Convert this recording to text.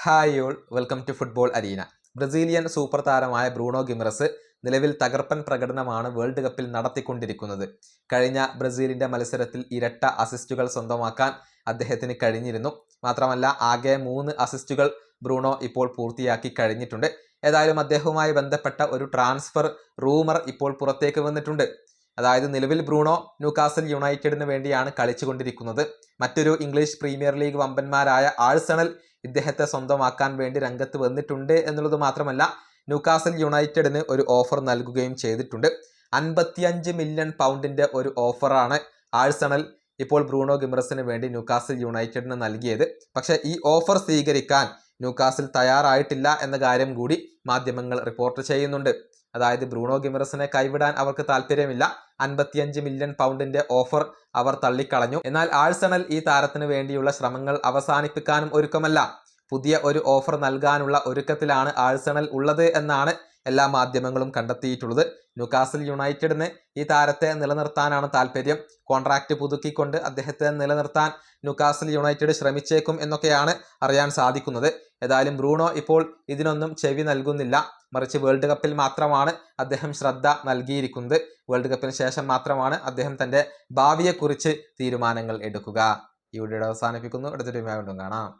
Hi all, welcome to football arena. Brazilian super താരമായ Bruno Guimaraes നിലവിൽ തകർപ്പൻ പ്രകടനമാണ് വേൾഡ് കപ്പിൽ നടത്തിക്കൊണ്ടിരിക്കുന്നത്. കഴിഞ്ഞ ബ്രസീലിന്റെ മത്സരത്തിൽ ഇരട്ട അസിസ്റ്റുകൾ സ്വന്തമാക്കാൻ അദ്ദേഹത്തിന് കഴിഞ്ഞിരുന്നു. മാത്രമല്ല ആകെ 3 അസിസ്റ്റുകൾ ബ്രൂണോ ഇപ്പോൾ പൂർത്തിയാക്കി കഴിഞ്ഞിട്ടുണ്ട്. ഏതായാലും അദ്ദേഹവുമായി ബന്ധപ്പെട്ട ഒരു ട്രാൻസ്ഫർ റൂമർ ഇപ്പോൾ പുറത്തേക്ക് വന്നിട്ടുണ്ട്. അതായത് നിലവിൽ ബ്രൂണോ ന്യൂകാസൽ യുണൈറ്റഡിന് വേണ്ടിയാണ് കളിച്ചുകൊണ്ടിരിക്കുന്നത്. മറ്റൊരു ഇംഗ്ലീഷ് പ്രീമിയർ ലീഗ് വമ്പന്മാരായ ആഴ്സണൽ ഇദ്ദേഹത്തെ സ്വന്തമാക്കാൻ വേണ്ടി രംഗത്ത് വന്നിട്ടുണ്ട് എന്നുള്ളത് മാത്രമല്ല, ന്യൂകാസൽ യുണൈറ്റഡിന് ഒരു ഓഫർ നൽകുകയും ചെയ്തിട്ടുണ്ട്. 55 മില്യൺ പൗണ്ടിന്റെ ഒരു ഓഫറാണ് ആഴ്സണൽ ഇപ്പോൾ ബ്രൂണോ ഗിമറസിന് വേണ്ടി ന്യൂകാസൽ യുണൈറ്റഡിന് നൽകിയത്. പക്ഷേ ഈ ഓഫർ സ്വീകരിക്കാൻ ന്യൂകാസിൽ തയ്യാറായിട്ടില്ല എന്ന കാര്യം കൂടി മാധ്യമങ്ങൾ റിപ്പോർട്ട് ചെയ്യുന്നുണ്ട്. അതായത് ബ്രൂണോ ഗിമറസിനെ കൈവിടാൻ അവർക്ക് താല്പര്യമില്ല. 55 മില്യൺ പൗണ്ടിന്റെ ഓഫർ അവർ തള്ളിക്കളഞ്ഞു. എന്നാൽ ആഴ്സണൽ ഈ താരത്തിന് വേണ്ടിയുള്ള ശ്രമങ്ങൾ അവസാനിപ്പിക്കാനും ഒരുക്കമല്ല. പുതിയ ഒരു ഓഫർ നൽകാനുള്ള ഒരുക്കത്തിലാണ് ആഴ്സണൽ ഉള്ളത് എന്നാണ് എല്ലാ മാധ്യമങ്ങളും കണ്ടെത്തിയിട്ടുള്ളത്. ന്യൂകാസൽ യുണൈറ്റഡിന് ഈ താരത്തെ നിലനിർത്താനാണ് താല്പര്യം. കോൺട്രാക്ട് പുതുക്കിക്കൊണ്ട് അദ്ദേഹത്തെ നിലനിർത്താൻ ന്യൂകാസൽ യുണൈറ്റഡ് ശ്രമിച്ചേക്കും എന്നൊക്കെയാണ് അറിയാൻ സാധിക്കുന്നത്. ഏതായാലും ബ്രൂണോ ഇപ്പോൾ ഇതിനൊന്നും ചെവി നൽകുന്നില്ല. മറിച്ച് വേൾഡ് കപ്പിൽ മാത്രമാണ് അദ്ദേഹം ശ്രദ്ധ നൽകിയിരിക്കുന്നത്. വേൾഡ് കപ്പിന് ശേഷം മാത്രമാണ് അദ്ദേഹം തൻ്റെ ഭാവിയെക്കുറിച്ച് തീരുമാനങ്ങൾ എടുക്കുക. ഈ വീഡിയോ അവസാനിപ്പിക്കുന്നു. അടുത്തൊരു വീഡിയോ കാണാം.